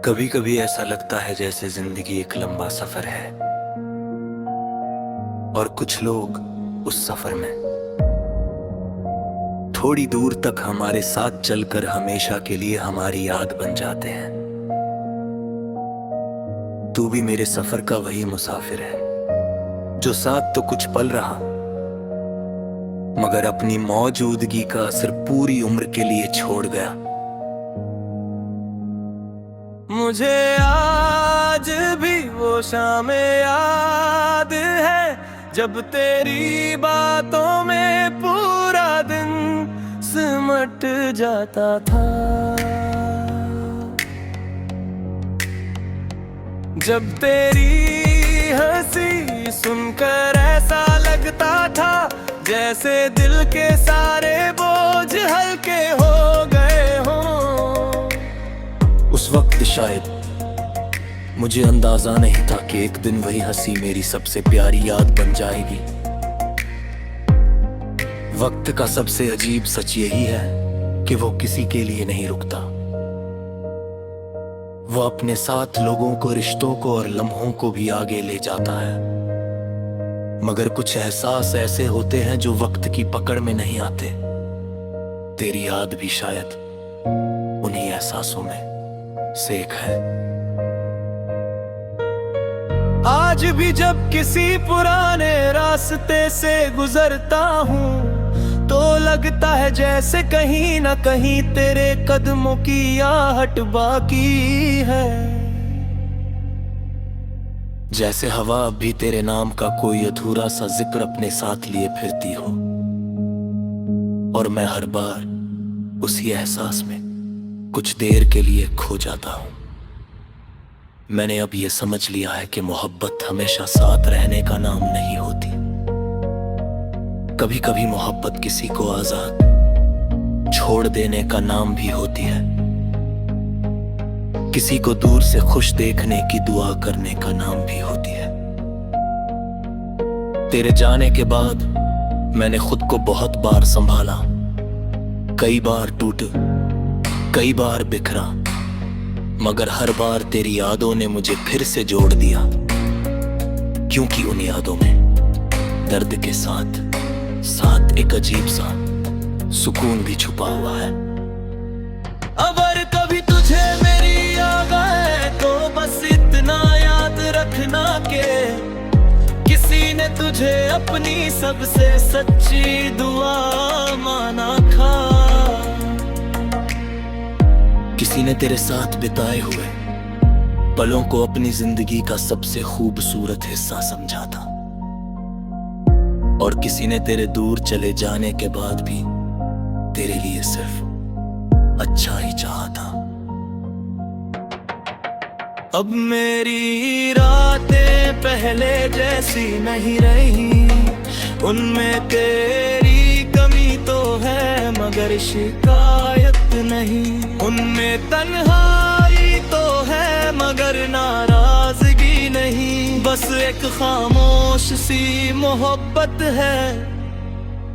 कभी कभी ऐसा लगता है जैसे जिंदगी एक लंबा सफर है और कुछ लोग उस सफर में थोड़ी दूर तक हमारे साथ चलकर हमेशा के लिए हमारी याद बन जाते हैं। तू भी मेरे सफर का वही मुसाफिर है जो साथ तो कुछ पल रहा, मगर अपनी मौजूदगी का असर पूरी उम्र के लिए छोड़ गया। मुझे आज भी वो शाम याद है जब तेरी बातों में पूरा दिन सिमट जाता था। जब तेरी हंसी सुनकर ऐसा लगता था जैसे दिल के सारे बोझ हल्के हो गए हों। उस वक्त शायद मुझे अंदाजा नहीं था कि एक दिन वही हंसी मेरी सबसे प्यारी याद बन जाएगी। वक्त का सबसे अजीब सच यही है कि वो किसी के लिए नहीं रुकता। वो अपने साथ लोगों को, रिश्तों को और लम्हों को भी आगे ले जाता है, मगर कुछ एहसास ऐसे होते हैं जो वक्त की पकड़ में नहीं आते। तेरी याद भी शायद उन्हीं एहसासों में से एक है। आज भी जब किसी पुराने रास्ते से गुजरता हूँ तो लगता है जैसे कहीं ना कहीं तेरे कदमों की आहट बाकी है। जैसे हवा अब भी तेरे नाम का कोई अधूरा सा जिक्र अपने साथ लिए फिरती हो, और मैं हर बार उसी एहसास में कुछ देर के लिए खो जाता हूं। मैंने अब ये समझ लिया है कि मोहब्बत हमेशा साथ रहने का नाम नहीं होती। कभी कभी मोहब्बत किसी को आजाद छोड़ देने का नाम भी होती है, किसी को दूर से खुश देखने की दुआ करने का नाम भी होती है। तेरे जाने के बाद मैंने खुद को बहुत बार संभाला, कई बार टूटा, कई बार बिखरा, मगर हर बार तेरी यादों ने मुझे फिर से जोड़ दिया, क्योंकि उन यादों में दर्द के साथ साथ एक अजीब सा सुकून भी छुपा हुआ है। अगर कभी तुझे मेरी याद आए तो बस इतना याद रखना के किसी ने तुझे अपनी सबसे सच्ची दुआ माना था। किसी ने तेरे साथ बिताए हुए पलों को अपनी जिंदगी का सबसे खूबसूरत हिस्सा समझा था, और किसी ने तेरे दूर चले जाने के बाद भी तेरे लिए सिर्फ अच्छा ही चाहा था। अब मेरी रातें पहले जैसी नहीं रही, उनमें तेरी कमी तो है मगर शिकायत नहीं। उनमें तन्हाई तो है मगर नाराजगी नहीं। बस एक खामोश सी मोहब्बत है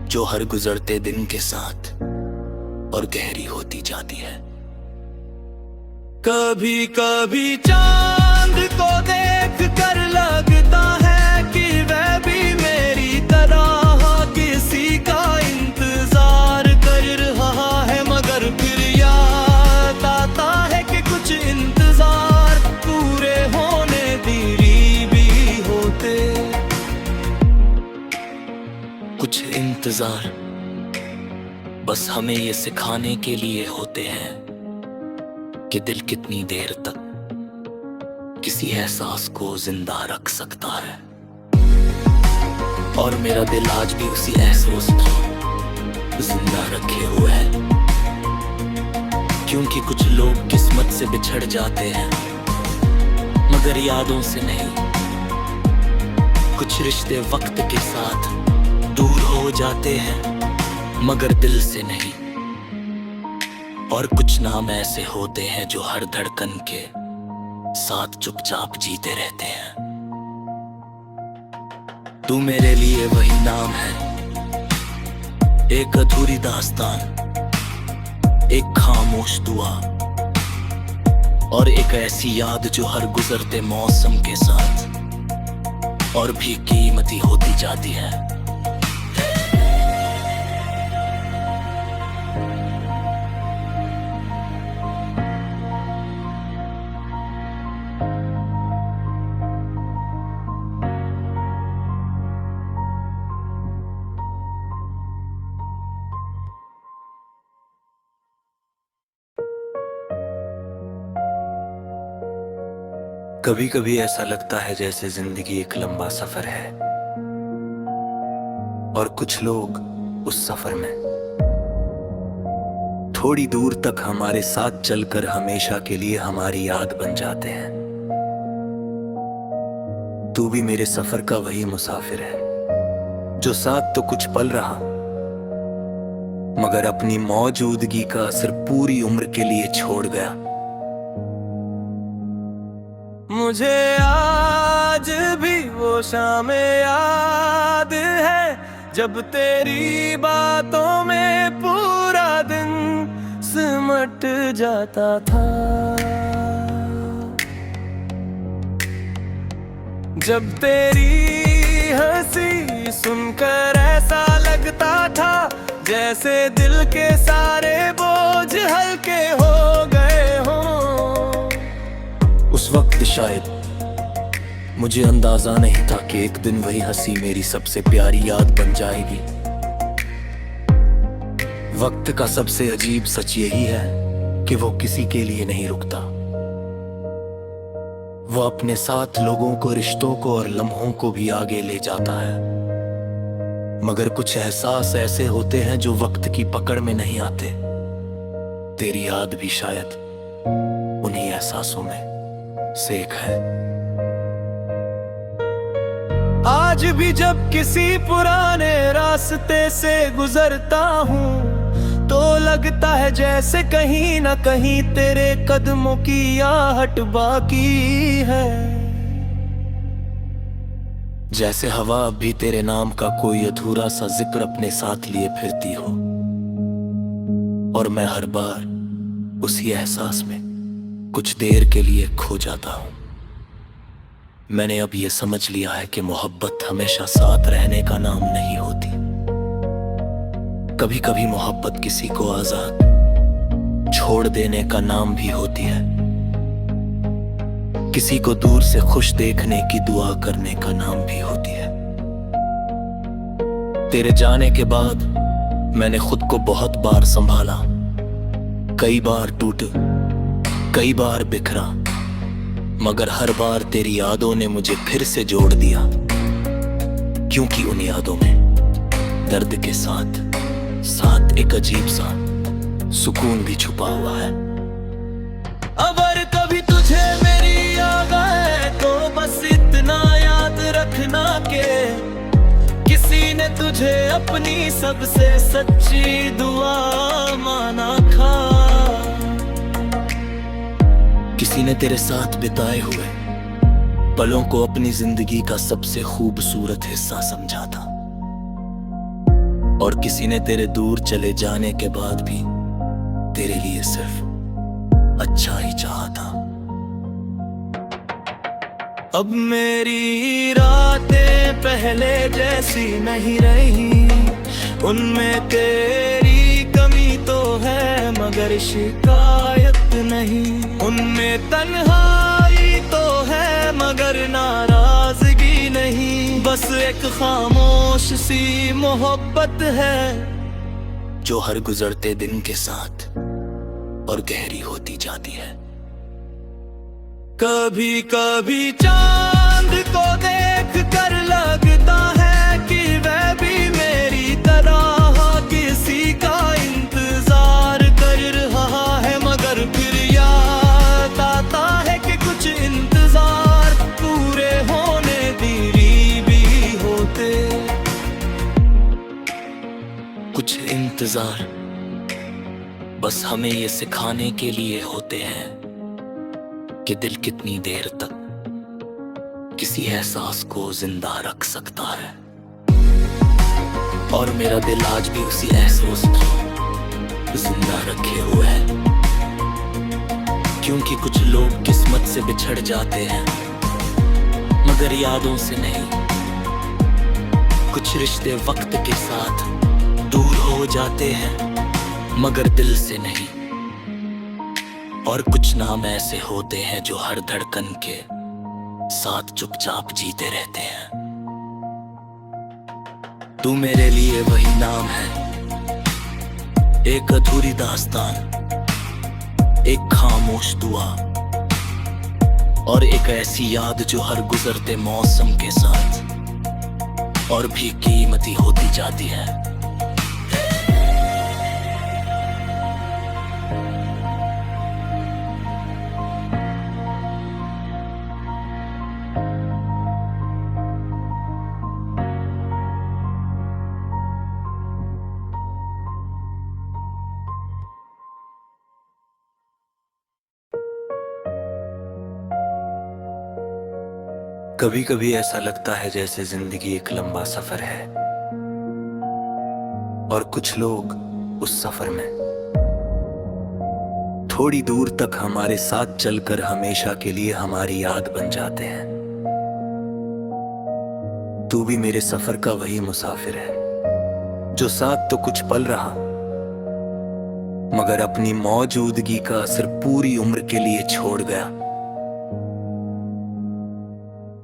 जो हर गुजरते दिन के साथ और गहरी होती जाती है। कभी कभी चांद को देख कर लगता है कि वह भी मेरी तरह किसी का इंतजार कर रहा है, मगर फिर याद आता है कि कुछ इंतजार पूरे होने देरी भी होते। कुछ इंतजार बस हमें ये सिखाने के लिए होते हैं कि दिल कितनी देर तक किसी एहसास को जिंदा रख सकता है। और मेरा दिल आज भी उसी एहसास को जिंदा रखे हुए है, क्योंकि कुछ लोग किस्मत से बिछड़ जाते हैं मगर यादों से नहीं। कुछ रिश्ते वक्त के साथ दूर हो जाते हैं मगर दिल से नहीं। और कुछ नाम ऐसे होते हैं जो हर धड़कन के साथ चुपचाप जीते रहते हैं। तू मेरे लिए वही नाम है, एक अधूरी दास्तान, एक खामोश दुआ, और एक ऐसी याद जो हर गुजरते मौसम के साथ और भी कीमती होती जाती है। कभी कभी ऐसा लगता है जैसे जिंदगी एक लंबा सफर है और कुछ लोग उस सफर में थोड़ी दूर तक हमारे साथ चलकर हमेशा के लिए हमारी याद बन जाते हैं। तू भी मेरे सफर का वही मुसाफिर है जो साथ तो कुछ पल रहा मगर अपनी मौजूदगी का असर पूरी उम्र के लिए छोड़ गया। मुझे आज भी वो शाम याद है जब तेरी बातों में पूरा दिन सिमट जाता था। जब तेरी हंसी सुनकर ऐसा लगता था जैसे दिल के सारे बोझ हल्के हो गए हों। उस वक्त शायद मुझे अंदाजा नहीं था कि एक दिन वही हंसी मेरी सबसे प्यारी याद बन जाएगी। वक्त का सबसे अजीब सच यही है कि वो किसी के लिए नहीं रुकता। वो अपने साथ लोगों को, रिश्तों को और लम्हों को भी आगे ले जाता है। मगर कुछ एहसास ऐसे होते हैं जो वक्त की पकड़ में नहीं आते। तेरी याद भी शायद उन्हीं एहसासों में से एक है। आज भी जब किसी पुराने रास्ते से गुजरता हूँ तो लगता है जैसे कहीं ना कहीं तेरे कदमों की आहट बाकी है। जैसे हवा अब भी तेरे नाम का कोई अधूरा सा जिक्र अपने साथ लिए फिरती हो और मैं हर बार उसी एहसास में कुछ देर के लिए खो जाता हूं। मैंने अब ये समझ लिया है कि मोहब्बत हमेशा साथ रहने का नाम नहीं होती। कभी कभी मोहब्बत किसी को आजाद छोड़ देने का नाम भी होती है। किसी को दूर से खुश देखने की दुआ करने का नाम भी होती है। तेरे जाने के बाद मैंने खुद को बहुत बार संभाला, कई बार टूट, कई बार बिखरा, मगर हर बार तेरी यादों ने मुझे फिर से जोड़ दिया। क्योंकि उन यादों में दर्द के साथ साथ एक अजीब सा सुकून भी छुपा हुआ है। अगर कभी तुझे मेरी याद आए तो बस इतना याद रखना के किसी ने तुझे अपनी सबसे सच्ची दुआ माना था। किसी ने तेरे साथ बिताए हुए पलों को अपनी जिंदगी का सबसे खूबसूरत हिस्सा समझा था और किसी ने तेरे दूर चले जाने के बाद भी तेरे लिए सिर्फ अच्छा ही चाहा था। अब मेरी रातें पहले जैसी नहीं रही, उनमें तेरी कमी तो है मगर शिकायत नहीं। उनमें तन्हाई तो है मगर नाराजगी नहीं। बस एक खामोश सी मोहब्बत है जो हर गुजरते दिन के साथ और गहरी होती जाती है। कभी कभी चांद को देख कर लगता है कि वह भी मेरी तरह किसी का इंतजार कर रहा है, मगर फिर याद आता है कि कुछ इंतजार पूरे होने देरी भी होते। कुछ इंतजार बस हमें ये सिखाने के लिए होते हैं कि दिल कितनी देर तक किसी एहसास को जिंदा रख सकता है। और मेरा दिल आज भी उसी एहसास को जिंदा रखे हुए है, क्योंकि कुछ लोग किस्मत से बिछड़ जाते हैं मगर यादों से नहीं। कुछ रिश्ते वक्त के साथ दूर हो जाते हैं मगर दिल से नहीं। और कुछ नाम ऐसे होते हैं जो हर धड़कन के साथ चुपचाप जीते रहते हैं। तू मेरे लिए वही नाम है, एक अधूरी दास्तान, एक खामोश दुआ और एक ऐसी याद जो हर गुजरते मौसम के साथ और भी कीमती होती जाती है। कभी कभी ऐसा लगता है जैसे जिंदगी एक लंबा सफर है और कुछ लोग उस सफर में थोड़ी दूर तक हमारे साथ चलकर हमेशा के लिए हमारी याद बन जाते हैं। तू भी मेरे सफर का वही मुसाफिर है जो साथ तो कुछ पल रहा मगर अपनी मौजूदगी का असर पूरी उम्र के लिए छोड़ गया।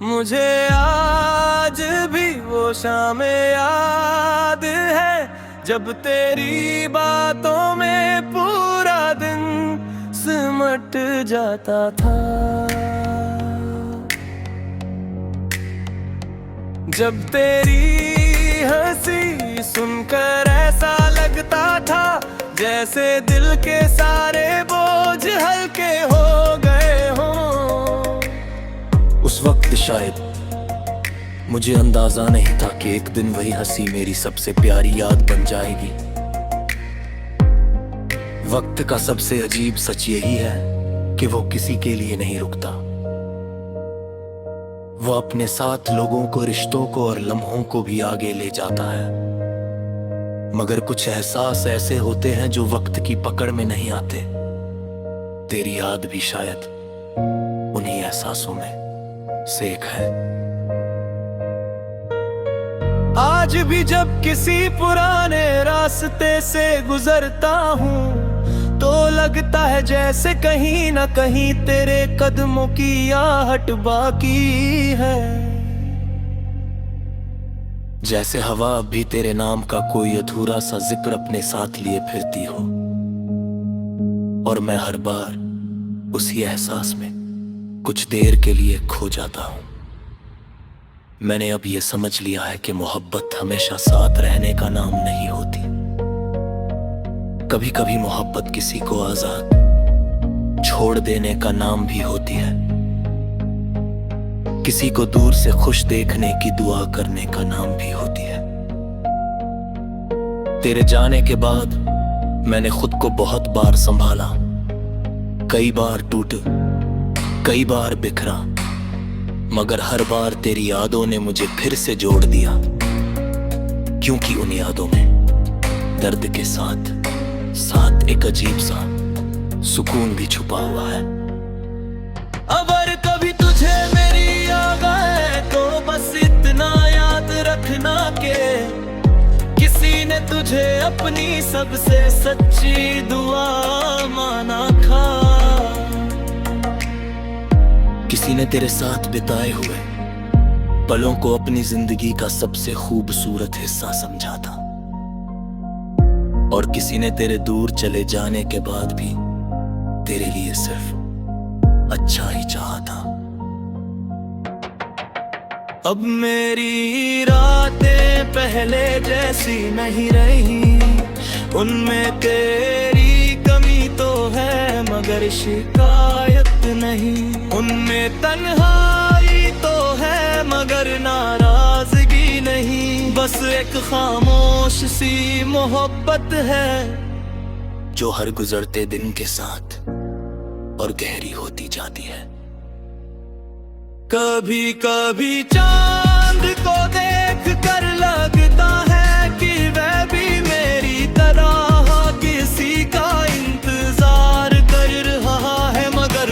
मुझे आज भी वो शाम याद है जब तेरी बातों में पूरा दिन सिमट जाता था। जब तेरी हंसी सुनकर ऐसा लगता था जैसे दिल के सारे बोझ हल्के हो गए हों। उस वक्त शायद मुझे अंदाजा नहीं था कि एक दिन वही हंसी मेरी सबसे प्यारी याद बन जाएगी। वक्त का सबसे अजीब सच यही है कि वो किसी के लिए नहीं रुकता। वो अपने साथ लोगों को, रिश्तों को और लम्हों को भी आगे ले जाता है। मगर कुछ एहसास ऐसे होते हैं जो वक्त की पकड़ में नहीं आते। तेरी याद भी शायद उन्हीं एहसासों में से एक है। आज भी जब किसी पुराने रास्ते से गुजरता हूँ तो लगता है जैसे कहीं ना कहीं तेरे कदमों की आहट बाकी है। जैसे हवा भी तेरे नाम का कोई अधूरा सा जिक्र अपने साथ लिए फिरती हो और मैं हर बार उसी एहसास में कुछ देर के लिए खो जाता हूं। मैंने अब ये समझ लिया है कि मोहब्बत हमेशा साथ रहने का नाम नहीं होती। कभी कभी मोहब्बत किसी को आजाद छोड़ देने का नाम भी होती है। किसी को दूर से खुश देखने की दुआ करने का नाम भी होती है। तेरे जाने के बाद मैंने खुद को बहुत बार संभाला, कई बार टूटा, कई बार बिखरा, मगर हर बार तेरी यादों ने मुझे फिर से जोड़ दिया। क्योंकि उन यादों में दर्द के साथ साथ एक अजीब सा सुकून भी छुपा हुआ है। अगर कभी तुझे मेरी याद आए तो बस इतना याद रखना के किसी ने तुझे अपनी सबसे सच्ची दुआ माना था। किसी ने तेरे साथ बिताए हुए पलों को अपनी जिंदगी का सबसे खूबसूरत हिस्सा समझा था और किसी ने तेरे दूर चले जाने के बाद भी तेरे लिए सिर्फ अच्छा ही चाहा था। अब मेरी रातें पहले जैसी नहीं रही, उनमें तेरी कमी तो है मगर शिकायत नहीं। उनमें तन्हाई तो है मगर नाराजगी नहीं। बस एक खामोश सी मोहब्बत है जो हर गुजरते दिन के साथ और गहरी होती जाती है। कभी कभी चांद को देख कर लगता है कि वह भी मेरी तरह किसी का इंतजार कर रहा है, मगर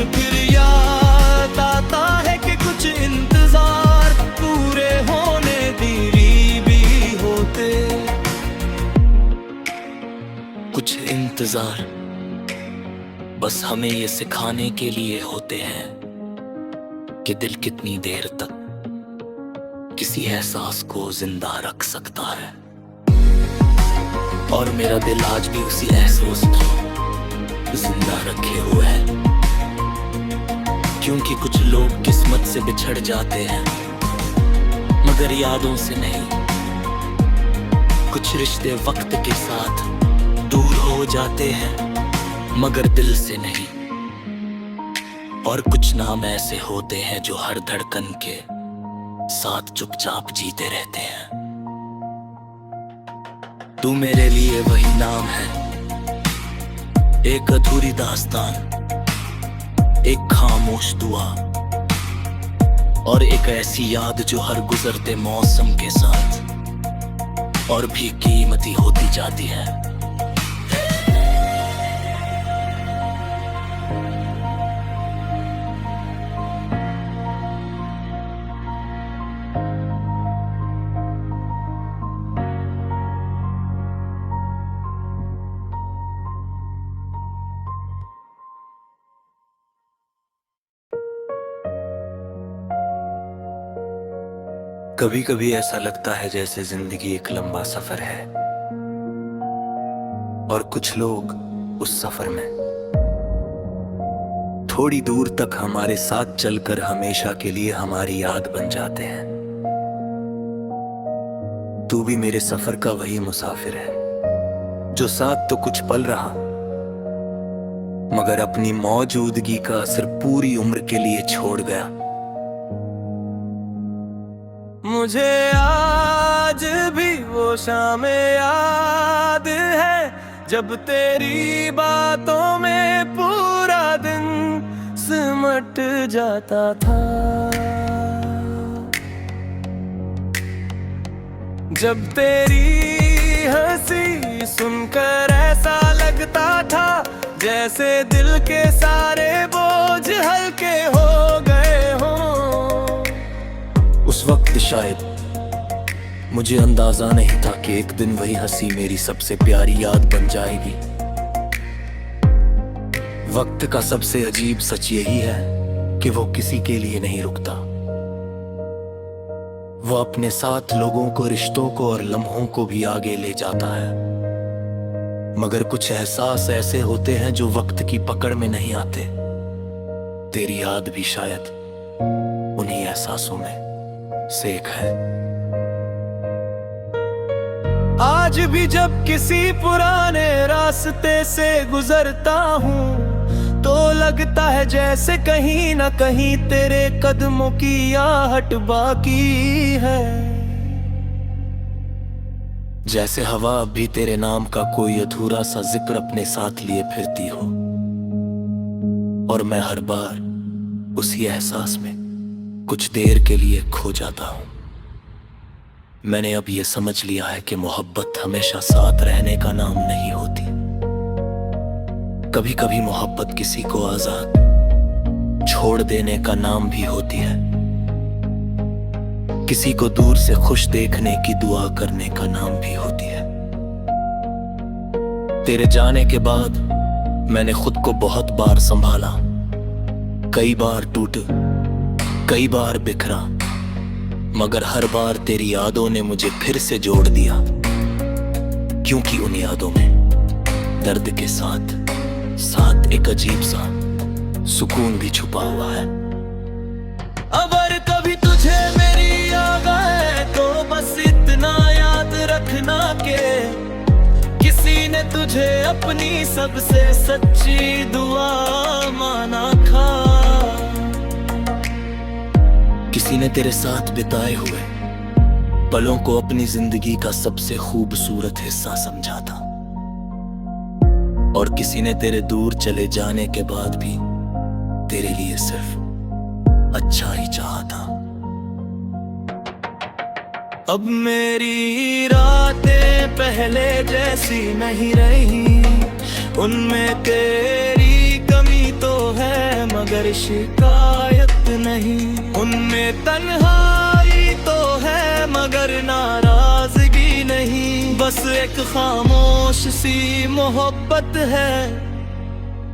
इंतजार बस हमें ये सिखाने के लिए होते हैं कि दिल कितनी देर तक किसी एहसास को जिंदा रख सकता है। और मेरा दिल आज भी उसी एहसास को जिंदा रखे हुए है, क्योंकि कुछ लोग किस्मत से बिछड़ जाते हैं मगर यादों से नहीं। कुछ रिश्ते वक्त के साथ दूर हो जाते हैं मगर दिल से नहीं। और कुछ नाम ऐसे होते हैं जो हर धड़कन के साथ चुपचाप जीते रहते हैं। तू मेरे लिए वही नाम है, एक अधूरी दास्तान, एक खामोश दुआ और एक ऐसी याद जो हर गुजरते मौसम के साथ और भी कीमती होती जाती है। कभी कभी ऐसा लगता है जैसे जिंदगी एक लंबा सफर है और कुछ लोग उस सफर में थोड़ी दूर तक हमारे साथ चलकर हमेशा के लिए हमारी याद बन जाते हैं। तू भी मेरे सफर का वही मुसाफिर है जो साथ तो कुछ पल रहा मगर अपनी मौजूदगी का असर पूरी उम्र के लिए छोड़ गया। मुझे आज भी वो शाम याद है जब तेरी बातों में पूरा दिन सिमट जाता था। जब तेरी हंसी सुनकर ऐसा लगता था जैसे दिल के सारे बोझ हल्के हो गए हों। उस वक्त शायद मुझे अंदाजा नहीं था कि एक दिन वही हंसी मेरी सबसे प्यारी याद बन जाएगी। वक्त का सबसे अजीब सच यही है कि वो किसी के लिए नहीं रुकता। वो अपने साथ लोगों को, रिश्तों को और लम्हों को भी आगे ले जाता है। मगर कुछ एहसास ऐसे होते हैं जो वक्त की पकड़ में नहीं आते। तेरी याद भी शायद उन्हीं एहसासों में से एक है। आज भी जब किसी पुराने रास्ते से गुजरता हूँ तो लगता है जैसे कहीं ना कहीं तेरे कदमों की आहट बाकी है। जैसे हवा अब भी तेरे नाम का कोई अधूरा सा जिक्र अपने साथ लिए फिरती हो और मैं हर बार उसी एहसास में कुछ देर के लिए खो जाता हूं। मैंने अब ये समझ लिया है कि मोहब्बत हमेशा साथ रहने का नाम नहीं होती। कभी कभी मोहब्बत किसी को आजाद छोड़ देने का नाम भी होती है। किसी को दूर से खुश देखने की दुआ करने का नाम भी होती है। तेरे जाने के बाद मैंने खुद को बहुत बार संभाला, कई बार टूट, कई बार बिखरा, मगर हर बार तेरी यादों ने मुझे फिर से जोड़ दिया। क्योंकि उन यादों में दर्द के साथ साथ एक अजीब सा सुकून भी छुपा हुआ है। अगर कभी तुझे मेरी याद आए तो बस इतना याद रखना के किसी ने तुझे अपनी सबसे सच्ची दुआ माना था। किसी ने तेरे साथ बिताए हुए पलों को अपनी जिंदगी का सबसे खूबसूरत हिस्सा समझा था और किसी ने तेरे दूर चले जाने के बाद भी तेरे लिए सिर्फ अच्छा ही चाहा था। अब मेरी रातें पहले जैसी नहीं रही, उनमें तेरी कमी तो है मगर शिकायत नहीं। उनमें तन्हाई तो है मगर नाराजगी नहीं। बस एक खामोश सी मोहब्बत है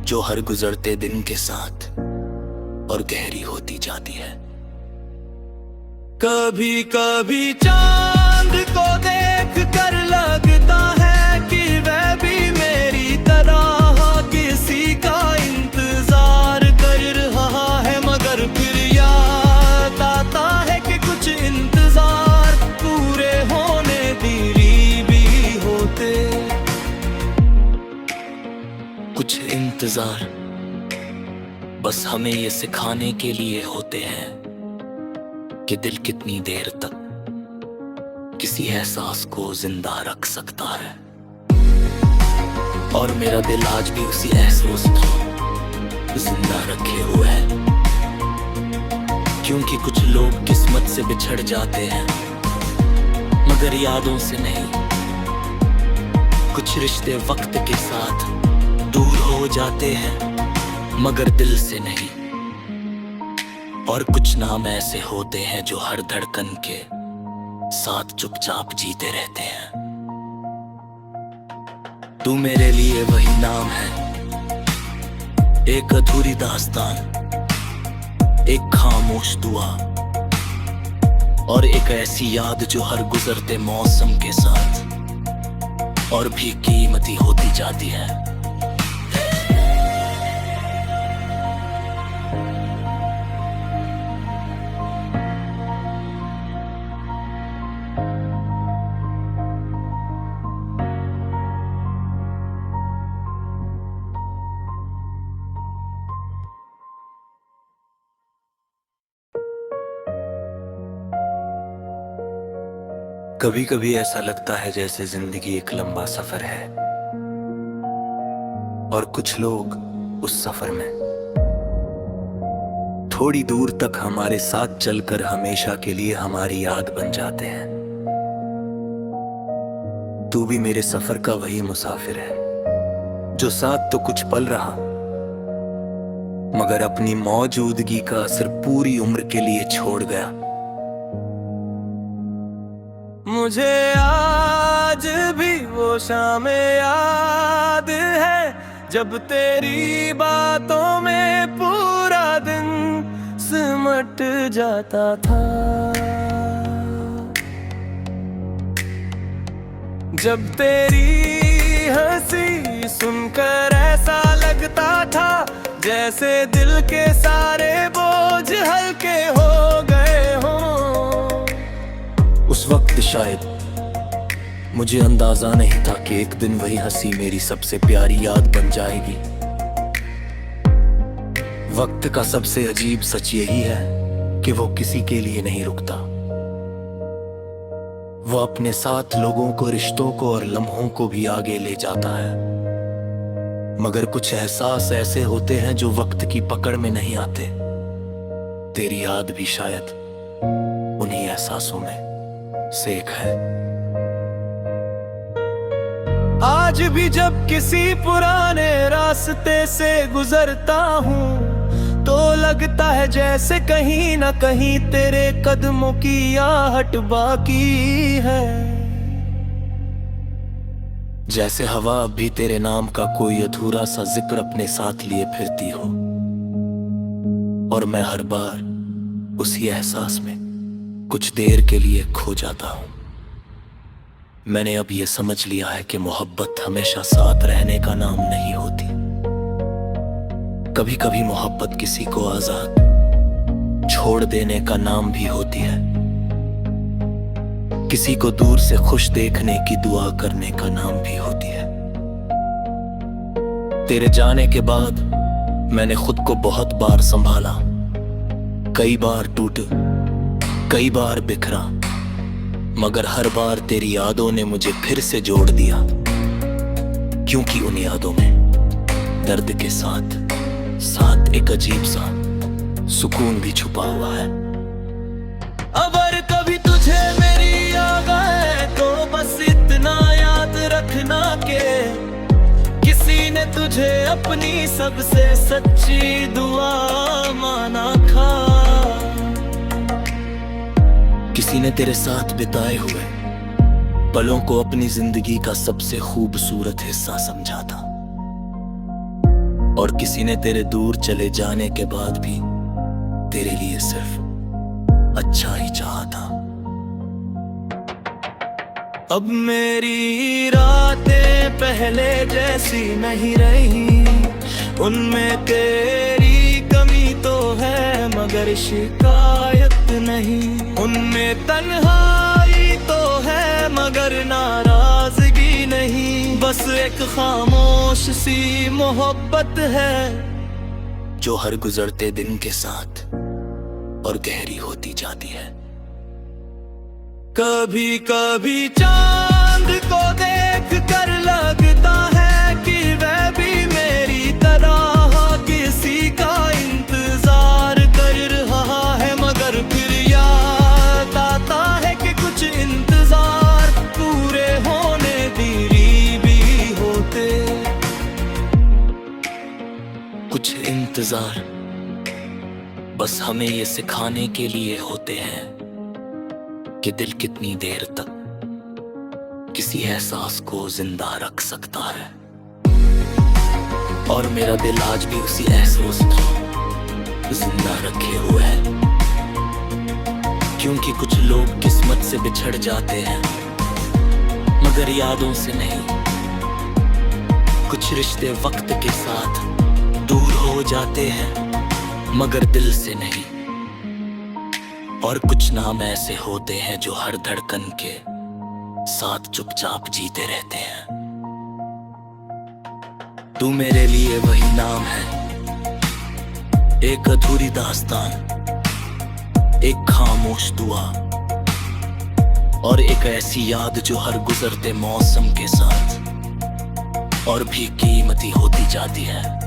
जो हर गुजरते दिन के साथ और गहरी होती जाती है। कभी कभी चांद को देख कर लगता है कि वह भी मेरी तरह किसी का इंतजार कर रहा है, मगर फिर याद आता है कि कुछ इंतजार पूरे होने देरी भी होते। कुछ इंतजार बस हमें ये सिखाने के लिए होते हैं कि दिल कितनी देर तक किसी एहसास को जिंदा रख सकता है। और मेरा दिल आज भी उसी एहसास को जिंदा रखे हुए है, क्योंकि कुछ लोग किस्मत से बिछड़ जाते हैं मगर यादों से नहीं। कुछ रिश्ते वक्त के साथ दूर हो जाते हैं मगर दिल से नहीं। और कुछ नाम ऐसे होते हैं जो हर धड़कन के साथ चुपचाप जीते रहते हैं। तू मेरे लिए वही नाम है, एक अधूरी दास्तान, एक खामोश दुआ और एक ऐसी याद जो हर गुजरते मौसम के साथ और भी कीमती होती जाती है। कभी कभी ऐसा लगता है जैसे जिंदगी एक लंबा सफर है और कुछ लोग उस सफर में थोड़ी दूर तक हमारे साथ चलकर हमेशा के लिए हमारी याद बन जाते हैं। तू भी मेरे सफर का वही मुसाफिर है जो साथ तो कुछ पल रहा मगर अपनी मौजूदगी का असर पूरी उम्र के लिए छोड़ गया। मुझे आज भी वो शाम याद है जब तेरी बातों में पूरा दिन सिमट जाता था, जब तेरी हंसी सुनकर ऐसा लगता था जैसे दिल के सारे बोझ हल्के हो गए हों। उस वक्त शायद मुझे अंदाजा नहीं था कि एक दिन वही हंसी मेरी सबसे प्यारी याद बन जाएगी। वक्त का सबसे अजीब सच यही है कि वो किसी के लिए नहीं रुकता। वो अपने साथ लोगों को, रिश्तों को और लम्हों को भी आगे ले जाता है, मगर कुछ एहसास ऐसे होते हैं जो वक्त की पकड़ में नहीं आते। तेरी याद भी शायद उन्हीं एहसासों में से एक है। आज भी जब किसी पुराने रास्ते से गुजरता हूँ तो लगता है जैसे कहीं ना कहीं तेरे कदमों की आहट बाकी है, जैसे हवा अब भी तेरे नाम का कोई अधूरा सा जिक्र अपने साथ लिए फिरती हो। और मैं हर बार उसी एहसास में कुछ देर के लिए खो जाता हूं। मैंने अब ये समझ लिया है कि मोहब्बत हमेशा साथ रहने का नाम नहीं होती। कभी कभी मोहब्बत किसी को आजाद छोड़ देने का नाम भी होती है, किसी को दूर से खुश देखने की दुआ करने का नाम भी होती है। तेरे जाने के बाद मैंने खुद को बहुत बार संभाला, कई बार टूटा, कई बार बिखरा, मगर हर बार तेरी यादों ने मुझे फिर से जोड़ दिया, क्योंकि उन यादों में दर्द के साथ साथ एक अजीब सा सुकून भी छुपा हुआ है। अगर कभी तुझे मेरी याद आए तो बस इतना याद रखना के किसी ने तुझे अपनी सबसे सच्ची दुआ माना था। किसी ने तेरे साथ बिताए हुए पलों को अपनी जिंदगी का सबसे खूबसूरत हिस्सा समझा था, और किसी ने तेरे दूर चले जाने के बाद भी तेरे लिए सिर्फ अच्छा ही चाहा था। अब मेरी रातें पहले जैसी नहीं रही, उनमें तेरी कमी तो है मगर शिकायत नहीं, उनमें तन्हाई तो है मगर नाराजगी नहीं, बस एक खामोश सी मोहब्बत है जो हर गुजरते दिन के साथ और गहरी होती जाती है। कभी कभी चांद को देख कर लगता है कि वह भी मेरी तरह किसी का इंतजार कर रहा है, मगर फिर याद आता है कि कुछ इंतजार पूरे होने देरी भी होते। कुछ इंतजार बस हमें ये सिखाने के लिए होते हैं कि दिल कितनी देर तक किसी एहसास को जिंदा रख सकता है। और मेरा दिल आज भी उसी एहसास को जिंदा रखे हुए है, क्योंकि कुछ लोग किस्मत से बिछड़ जाते हैं मगर यादों से नहीं, कुछ रिश्ते वक्त के साथ दूर हो जाते हैं मगर दिल से नहीं, और कुछ नाम ऐसे होते हैं जो हर धड़कन के साथ चुपचाप जीते रहते हैं। तू मेरे लिए वही नाम है, एक अधूरी दास्तान, एक खामोश दुआ, और एक ऐसी याद जो हर गुजरते मौसम के साथ और भी कीमती होती जाती है।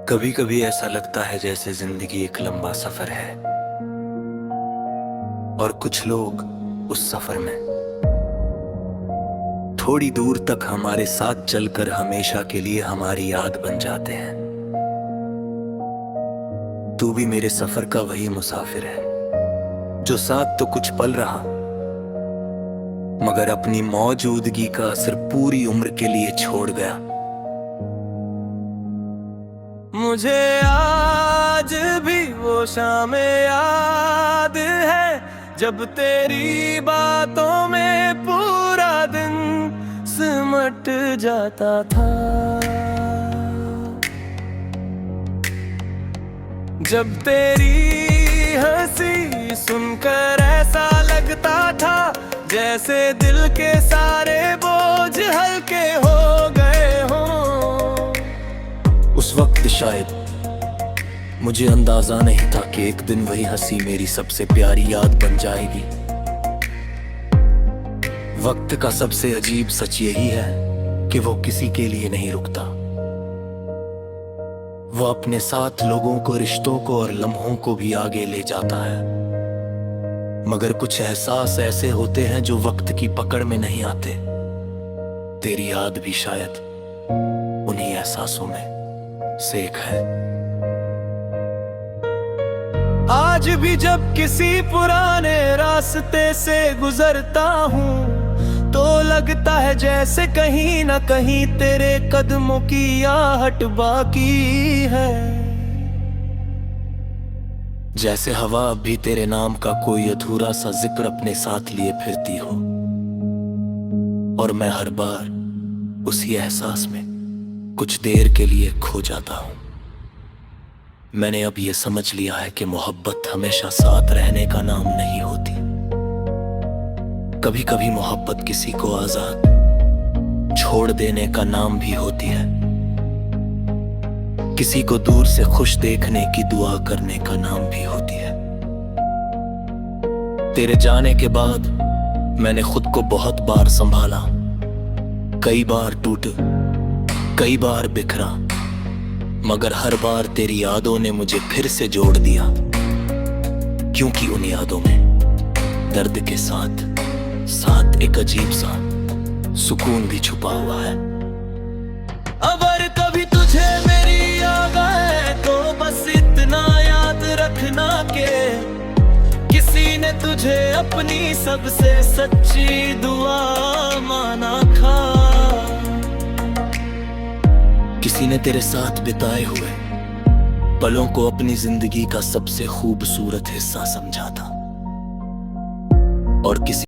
कभी कभी ऐसा लगता है जैसे जिंदगी एक लंबा सफर है, और कुछ लोग उस सफर में थोड़ी दूर तक हमारे साथ चलकर हमेशा के लिए हमारी याद बन जाते हैं। तू भी मेरे सफर का वही मुसाफिर है जो साथ तो कुछ पल रहा मगर अपनी मौजूदगी का असर पूरी उम्र के लिए छोड़ गया। मुझे आज भी वो शाम याद है जब तेरी बातों में पूरा दिन सिमट जाता था, जब तेरी हंसी सुनकर ऐसा लगता था जैसे दिल के सारे बोझ हल्के हो गए हों। उस वक्त शायद मुझे अंदाजा नहीं था कि एक दिन वही हंसी मेरी सबसे प्यारी याद बन जाएगी। वक्त का सबसे अजीब सच यही है कि वो किसी के लिए नहीं रुकता। वो अपने साथ लोगों को, रिश्तों को और लम्हों को भी आगे ले जाता है, मगर कुछ एहसास ऐसे होते हैं जो वक्त की पकड़ में नहीं आते। तेरी याद भी शायद उन्हीं एहसासों में से एक है। आज भी जब किसी पुराने रास्ते से गुजरता हूँ तो लगता है जैसे कहीं ना कहीं तेरे कदमों की आहट बाकी है, जैसे हवा अब भी तेरे नाम का कोई अधूरा सा जिक्र अपने साथ लिए फिरती हो, और मैं हर बार उसी एहसास में कुछ देर के लिए खो जाता हूं। मैंने अब ये समझ लिया है कि मोहब्बत हमेशा साथ रहने का नाम नहीं होती। कभी कभी मोहब्बत किसी को आजाद छोड़ देने का नाम भी होती है, किसी को दूर से खुश देखने की दुआ करने का नाम भी होती है। तेरे जाने के बाद मैंने खुद को बहुत बार संभाला, कई बार टूट, कई बार बिखरा, मगर हर बार तेरी यादों ने मुझे फिर से जोड़ दिया, क्योंकि उन यादों में दर्द के साथ साथ एक अजीब सा सुकून भी छुपा हुआ है। अगर कभी तुझे मेरी याद आए तो बस इतना याद रखना के किसी ने तुझे अपनी सबसे सच्ची दुआ माना था। किसी ने तेरे साथ बिताए हुए पलों को अपनी जिंदगी का सबसे खूबसूरत हिस्सा समझा था, और किसी